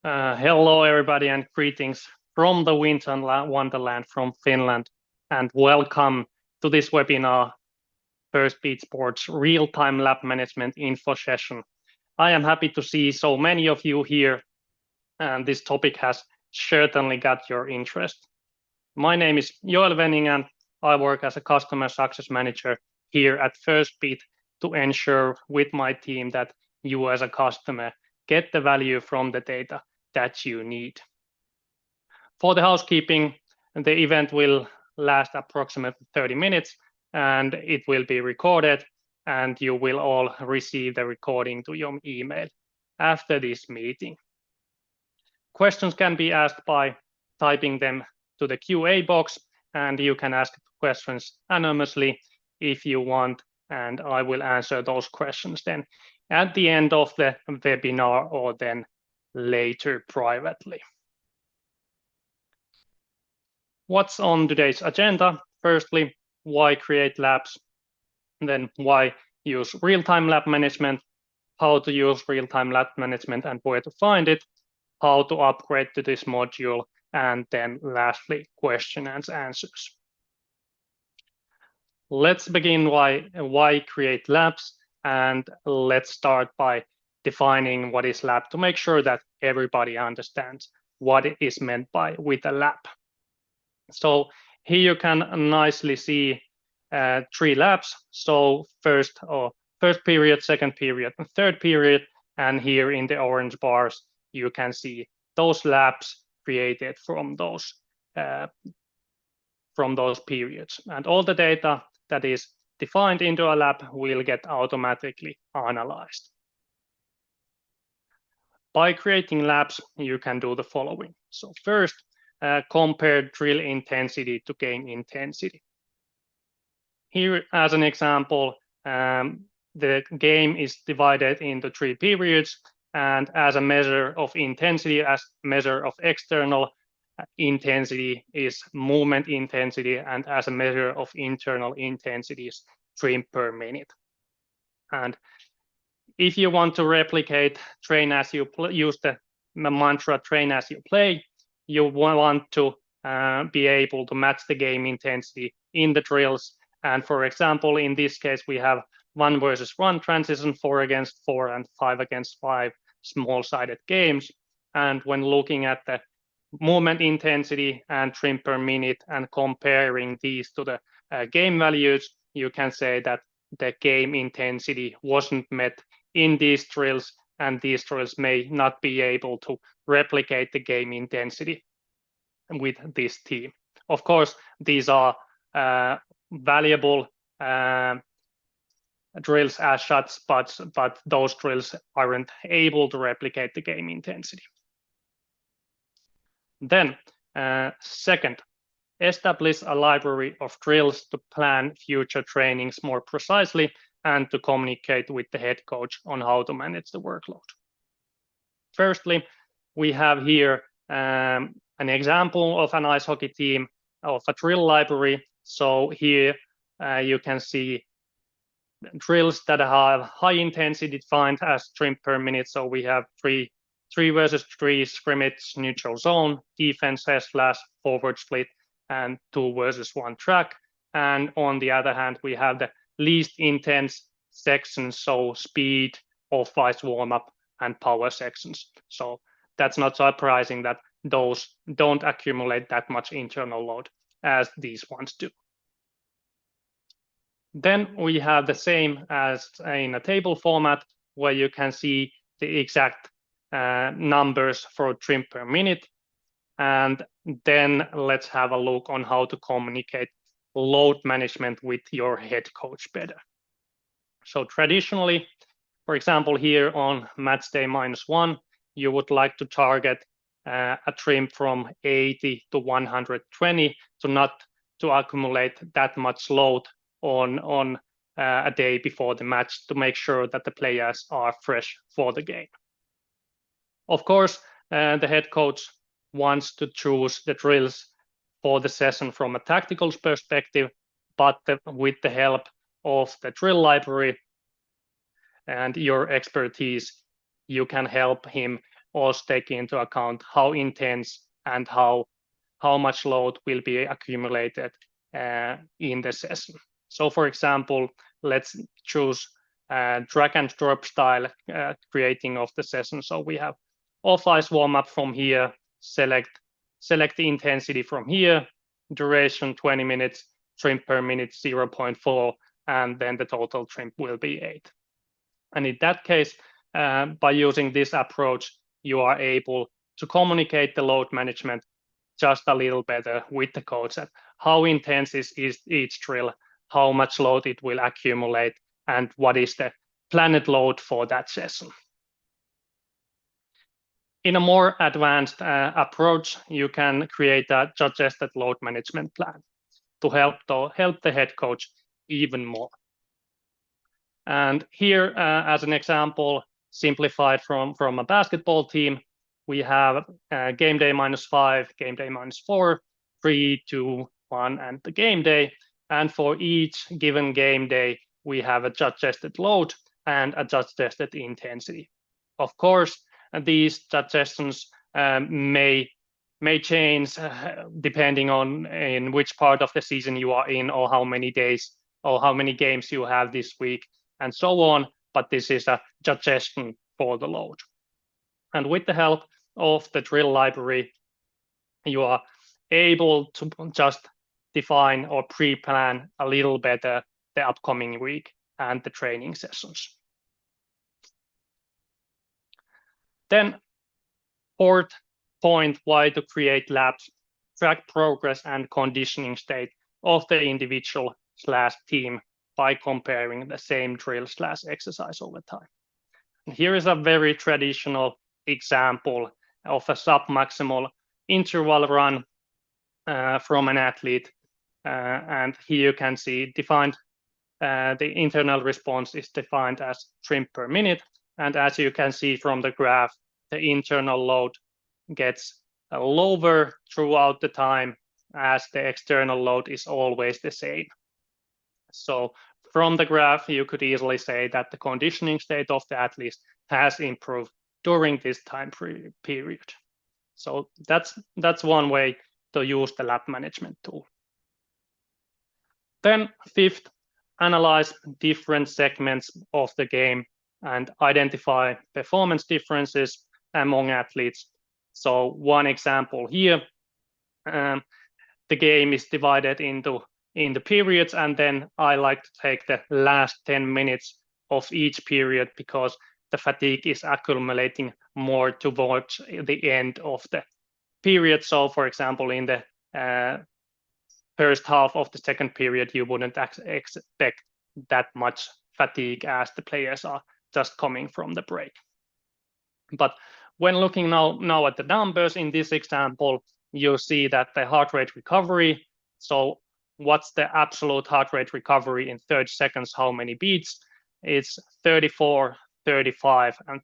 Hello, everybody, and greetings from the winter wonderland from Finland, and welcome to this webinar, Firstbeat Sports Real-Time Lab Management Info Session. I am happy to see so many of you here, and this topic has certainly got your interest. My name is Wenning, and I work as a Customer Success Manager here at Firstbeat to ensure with my team that you as a customer get the value from the data that you need. For the housekeeping, the event will last approximately 30 minutes and it will be recorded, and you will all receive the recording to your email after this meeting. Questions can be asked by typing them to the QA box, and you can ask questions anonymously if you want, and I will answer those questions then at the end of the webinar or then later privately. What's on today's agenda? Firstly, why create labs? Then why use real-time lab management? How to use real-time lab management and where to find it? How to upgrade to this module? And then lastly, question and answers. Let's begin why create labs, and let's start by defining what is lab to make sure that everybody understands what is meant by with a lab. So here you can nicely see 3 labs. So first period, second period, and third period. And here in the orange bars, you can see those labs created from those periods. And all the data that is defined into a lab will get automatically analyzed. By creating labs, you can do the following. So first, compare drill intensity to game intensity. Here, as an example, the game is divided into 3 periods, and as a measure of intensity, as measure of external intensity is movement intensity, and as a measure of internal intensity is trim per minute. And if you want to replicate train as you use the mantra train as you play, you want to be able to match the game intensity in the drills. And for example, in this case, we have 1 versus 1 transition, 4 against 4, and 5 against 5 small-sided games. And when looking at the movement intensity and trim per minute and comparing these to the game values, you can say that the game intensity wasn't met in these drills, and these drills may not be able to replicate the game intensity with this team. Of course, these are valuable drills as such, but those drills aren't able to replicate the game intensity. Then, second, establish a library of drills to plan future trainings more precisely and to communicate with the head coach on how to manage the workload. Firstly, we have here an example of an ice hockey team of a drill library. So here you can see drills that have high intensity defined as trim per minute. So we have 3 versus 3 scrimmage, neutral zone, defense / forward split, and 2 versus 1 track. And on the other hand, we have the least intense sections, so speed, off-ice warm-up, and power sections. So that's not surprising that those don't accumulate that much internal load as these ones do. Then we have the same as in a table format where you can see the exact numbers for trim per minute. And then let's have a look on how to communicate load management with your head coach better. So traditionally, for example, here on match day -1, you would like to target a trim from 80 to 120 to not to accumulate that much load on a day before the match to make sure that the players are fresh for the game. Of course, the head coach wants to choose the drills for the session from a tactical perspective, but with the help of the drill library and your expertise, you can help him also take into account how intense and how much load will be accumulated in the session. So for example, let's choose drag and drop style creating of the session. So we have off ice warm up from here, select the intensity from here, duration 20 minutes, trimp per minute 0.4, and then the total trimp will be 8. And in that case, by using this approach, you are able to communicate the load management just a little better with the coach at how intense is each drill, how much load it will accumulate, and what is the planned load for that session. In a more advanced approach, you can create a suggested load management plan to help the head coach even more. And here, as an example, simplified from a basketball team, we have game day -5, game day -4, 3, 2, 1, and the game day. And for each given game day, we have a suggested load and a suggested intensity. Of course, these suggestions may change depending on in which part of the season you are in, or how many days or how many games you have this week, and so on, but this is a suggestion for the load. And with the help of the drill library, you are able to just define or pre-plan a little better the upcoming week and the training sessions. Then, fourth point, why to create labs: track progress and conditioning state of the individual/team by comparing the same drill/exercise over time. And here is a very traditional example of a submaximal interval run from an athlete. And here you can see defined, the internal response is defined as trimp per minute. And as you can see from the graph, the internal load gets lower throughout the time as the external load is always the same. So from the graph, you could easily say that the conditioning state of the athlete has improved during this time period. So that's one way to use the lab management tool. Then fifth, analyze different segments of the game and identify performance differences among athletes. So one example here, the game is divided into periods, and then I like to take the last 10 minutes of each period because the fatigue is accumulating more towards the end of the period. So for example, in the first half of the second period, you wouldn't expect that much fatigue as the players are just coming from the break. But when looking now at the numbers in this example, you see that the heart rate recovery, so what's the absolute heart rate recovery in 30 seconds, how many beats? It's 34, 35, and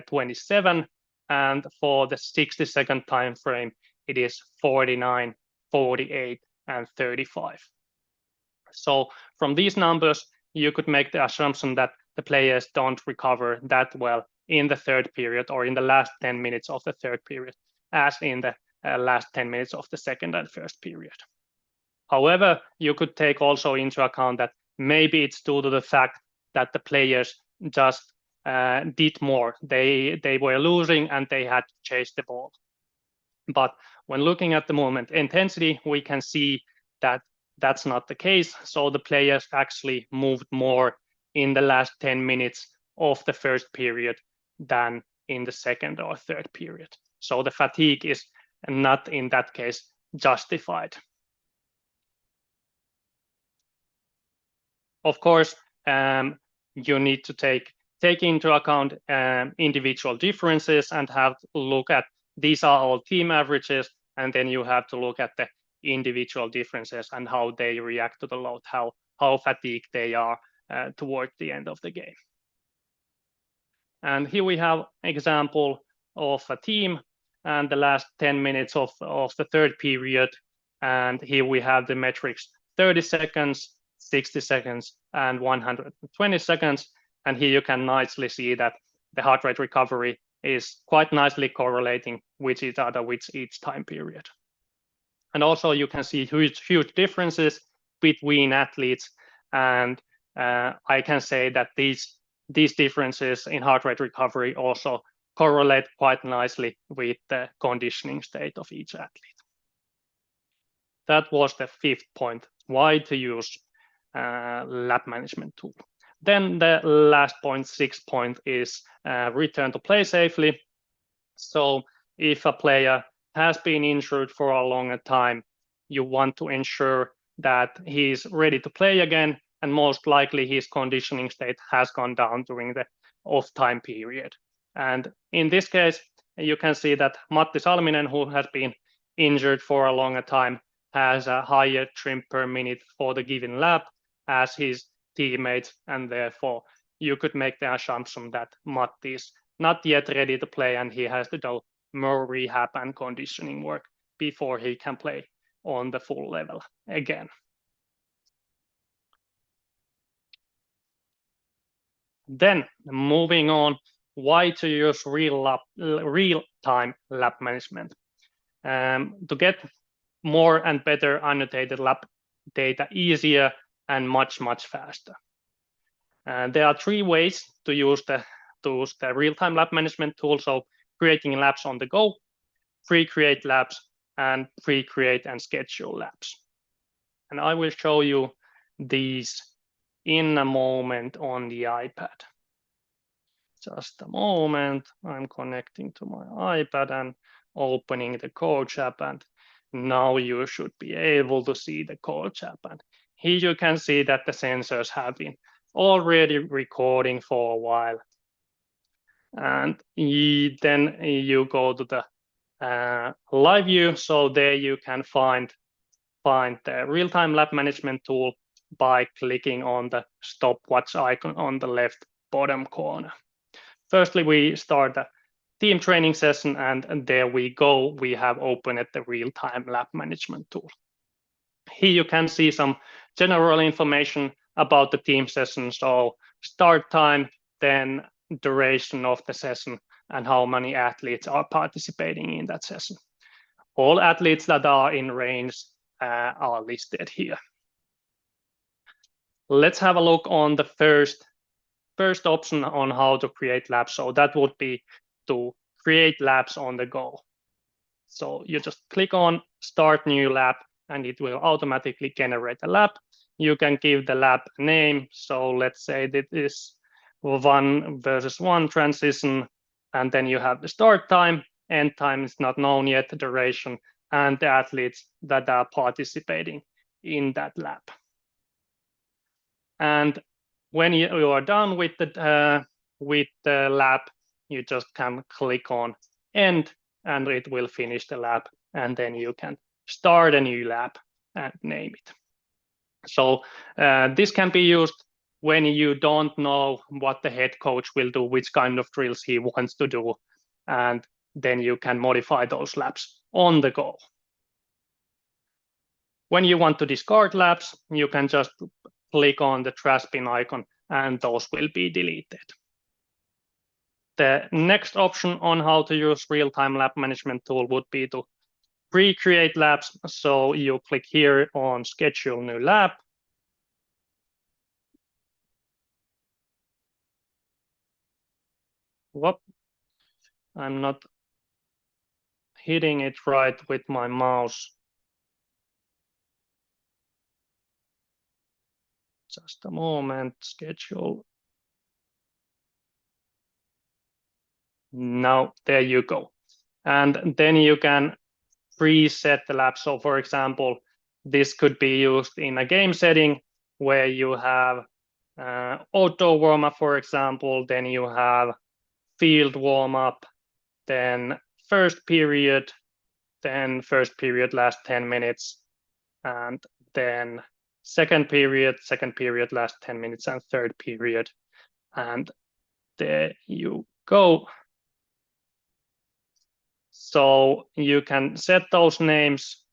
27. And for the 60-second time frame, it is 49, 48, and 35. So from these numbers, you could make the assumption that the players don't recover that well in the third period or in the last 10 minutes of the third period as in the last 10 minutes of the second and first period. However, you could take also into account that maybe it's due to the fact that the players just did more. They were losing and they had to chase the ball. But when looking at the movement intensity, we can see that that's not the case. So the players actually moved more in the last 10 minutes of the first period than in the second or third period. So the fatigue is not in that case justified. Of course, you need to take into account individual differences and have to look at, these are all team averages, and then you have to look at the individual differences and how they react to the load, how fatigued they are toward the end of the game. And here we have an example of a team and the last 10 minutes of the third period. And here we have the metrics 30 seconds, 60 seconds, and 120 seconds. And here you can nicely see that the heart rate recovery is quite nicely correlating with each other with each time period. And also you can see huge differences between athletes, and I can say that these differences in heart rate recovery also correlate quite nicely with the conditioning state of each athlete. That was the 5th point, why to use lap management tool. Then the last point, 6th point, is return to play safely. So if a player has been injured for a longer time, you want to ensure that he's ready to play again, and most likely his conditioning state has gone down during the off time period. And in this case, you can see that Matti Salminen, who has been injured for a longer time, has a higher trim per minute for the given lap as his teammates, and therefore you could make the assumption that Matti is not yet ready to play and he has to do more rehab and conditioning work before he can play on the full level again. Then moving on, why to use real-time lap management? To get more and better annotated lap data easier and much faster. There are 3 ways to use the real-time lap management tool. So creating laps on the go, pre-create laps, and pre-create and schedule laps. And I will show you these in a moment on the iPad. Just a moment, I'm connecting to my iPad and opening the coach app, and now you should be able to see the coach app. And here you can see that the sensors have been already recording for a while. And then you go to the live view. So there you can find the real-time lap management tool by clicking on the stopwatch icon on the left bottom corner. Firstly, we start the team training session, and there we go. We have opened the real-time lap management tool. Here you can see some general information about the team session. So start time, then duration of the session, and how many athletes are participating in that session. All athletes that are in range are listed here. Let's have a look on the first option on how to create laps. So that would be to create laps on the go. So you just click on start new lap and it will automatically generate a lap. You can give the lap a name. So let's say that is 1 versus 1 transition, and then you have the start time, end time is not known yet, the duration, and the athletes that are participating in that lap. And when you are done with the lap, you just can click on end and it will finish the lap, and then you can start a new lap and name it. So this can be used when you don't know what the head coach will do, which kind of drills he wants to do, and then you can modify those laps on the go. When you want to discard laps, you can just click on the trash bin icon and those will be deleted. The next option on how to use real-time lap management tool would be to pre-create laps. So you click here on schedule new lap. Whoop, I'm not hitting it right with my mouse. Just a moment, schedule. Now, there you go. And then you can preset the lap. So for example, this could be used in a game setting where you have auto warm-up, for example, then you have field warm-up, then first period last 10 minutes, and then second period last 10 minutes, and third period. And there you go. So you can set those names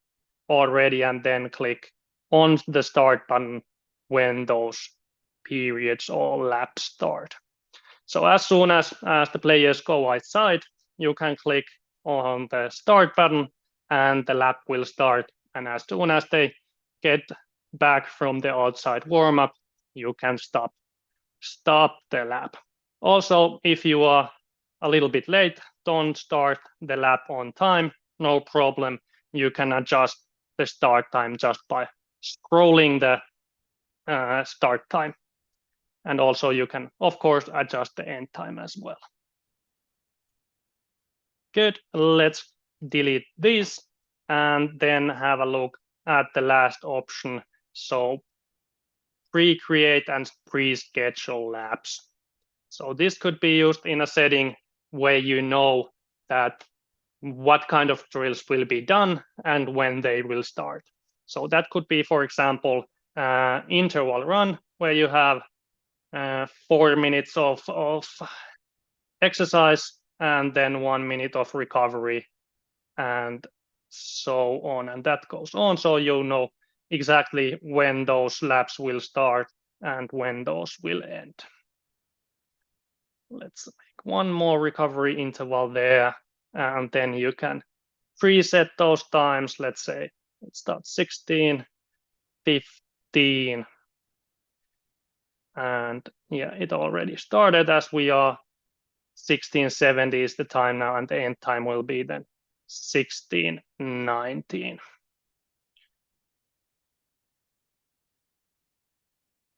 already and then click on the start button when those periods or laps start. So as soon as the players go outside, you can click on the start button and the lap will start. And as soon as they get back from the outside warm-up, you can stop the lap. Also, if you are a little bit late, don't start the lap on time, no problem. You can adjust the start time just by scrolling the start time. And also you can, of course, adjust the end time as well. Good, let's delete this and then have a look at the last option. So pre-create and pre-schedule laps. So this could be used in a setting where you know that what kind of drills will be done and when they will start. So that could be, for example, interval run, where you have 4 minutes of exercise and then 1 minute of recovery and so on. And that goes on, so you know exactly when those laps will start and when those will end. Let's make one more recovery interval there, and then you can preset those times. Let's say it starts 16, 15, and yeah, it already started as we are 16:70 is the time now, and the end time will be then 16:19.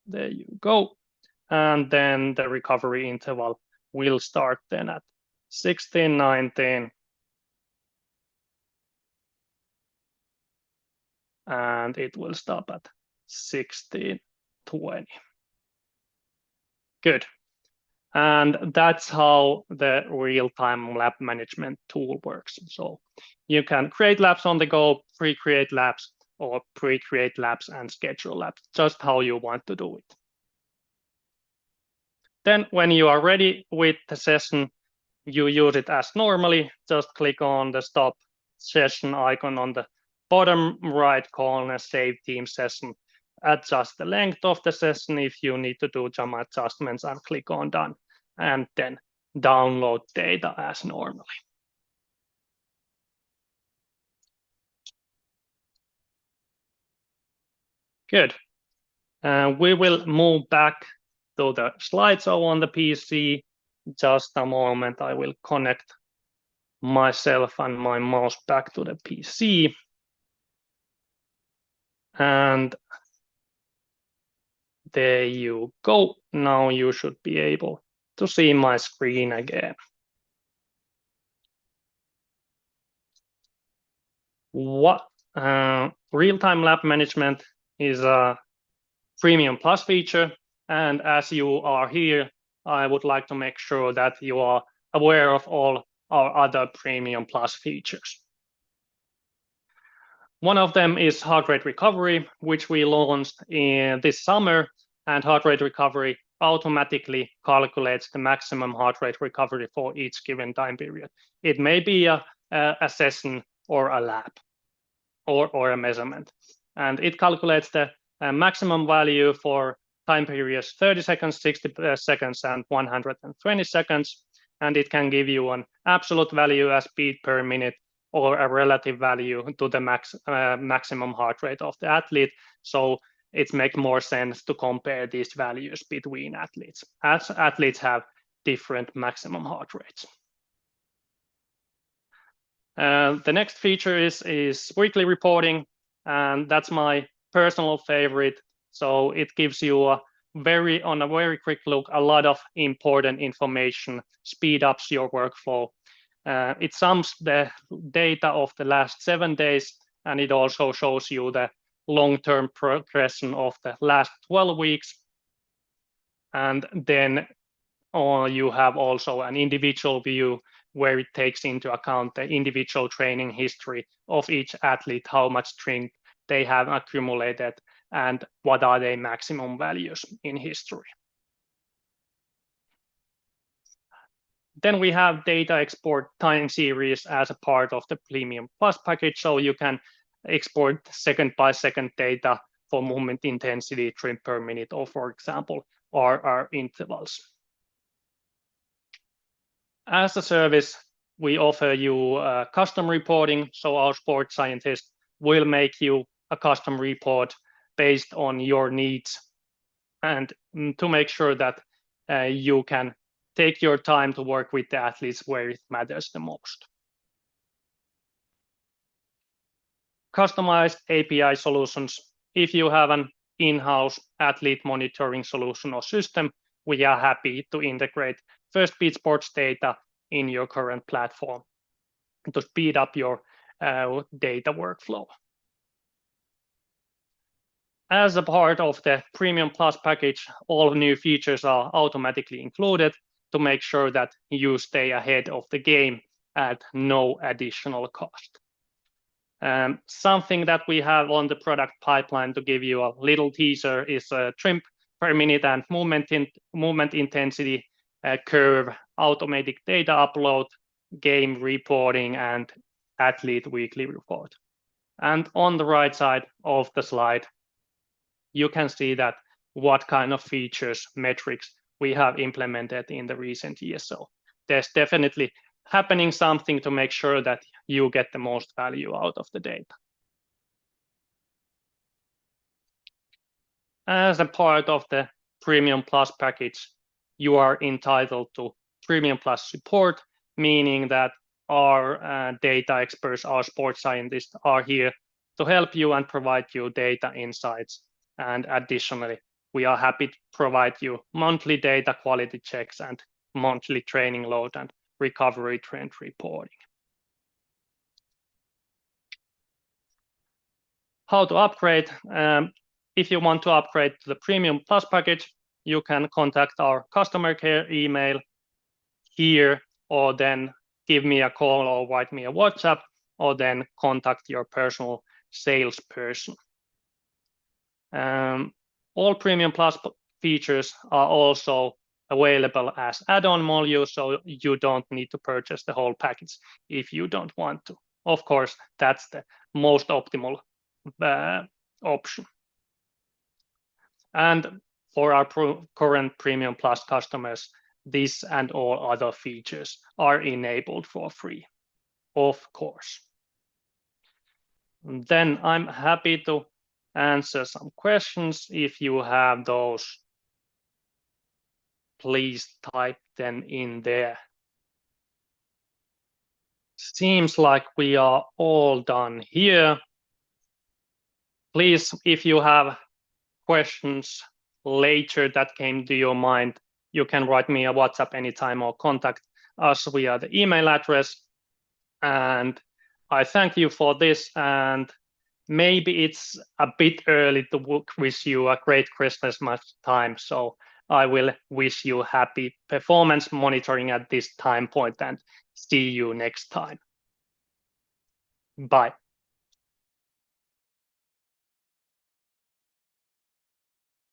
There you go. And then the recovery interval will start then at 16:19. And it will stop at 16:20. Good. And that's how the real-time lap management tool works. So you can create laps on the go, pre-create laps, or pre-create laps and schedule laps, just how you want to do it. Then when you are ready with the session, you use it as normally. Just click on the stop session icon on the bottom right corner, save team session, adjust the length of the session if you need to do some adjustments, and click on done, and then download data as normally. Good. We will move back to the slideshow on the PC. Just a moment, I will connect myself and my mouse back to the PC. And there you go. Now you should be able to see my screen again. What real-time lap management is a Premium Plus feature. And as you are here, I would like to make sure that you are aware of all our other Premium Plus features. One of them is heart rate recovery, which we launched in this summer, and heart rate recovery automatically calculates the maximum heart rate recovery for each given time period. It may be a session or a lap or a measurement. And it calculates the maximum value for time periods 30 seconds, 60 seconds, and 120 seconds. And it can give you an absolute value as beat per minute or a relative value to the maximum heart rate of the athlete. So it makes more sense to compare these values between athletes, as athletes have different maximum heart rates. The next feature is weekly reporting, and that's my personal favorite. So it gives you on a very quick look, a lot of important information, speed ups your workflow. It sums the data of the last 7 days, and it also shows you the long-term progression of the last 12 weeks. And then you have also an individual view where it takes into account the individual training history of each athlete, how much strength they have accumulated, and what are their maximum values in history. Then we have data export time series as a part of the Premium Plus package, so you can export second-by-second data for movement intensity, trim per minute, or for example, RR intervals. As a service, we offer you custom reporting. So our sports scientist will make you a custom report based on your needs, and to make sure that you can take your time to work with the athletes where it matters the most. Customized API solutions. If you have an in-house athlete monitoring solution or system, we are happy to integrate Firstbeat sports data in your current platform to speed up your data workflow. As a part of the Premium Plus package, all new features are automatically included to make sure that you stay ahead of the game at no additional cost. Something that we have on the product pipeline, to give you a little teaser, is a trim per minute and movement intensity curve, automatic data upload, game reporting, and athlete weekly report. And on the right side of the slide, you can see that what kind of features, metrics we have implemented in the recent years. So there's definitely happening something to make sure that you get the most value out of the data. As a part of the Premium Plus package, you are entitled to Premium Plus support, meaning that our data experts, our sports scientists, are here to help you and provide you data insights. And additionally, we are happy to provide you monthly data quality checks and monthly training load and recovery trend reporting. How to upgrade? If you want to upgrade to the Premium Plus package, you can contact our customer care email here, or then give me a call or write me a WhatsApp, or then contact your personal salesperson. All Premium Plus features are also available as add-on modules, so you don't need to purchase the whole package if you don't want to. Of course, that's the most optimal option. And for our current Premium Plus customers, this and all other features are enabled for free, of course. And then I'm happy to answer some questions. If you have those, please type them in there. Seems like we are all done here. Please, if you have questions later that came to your mind, you can write me a WhatsApp anytime or contact us via the email address. And I thank you for this, and maybe it's a bit early to wish you a great Christmas time, so I will wish you happy performance monitoring at this time point, and see you next time. Bye.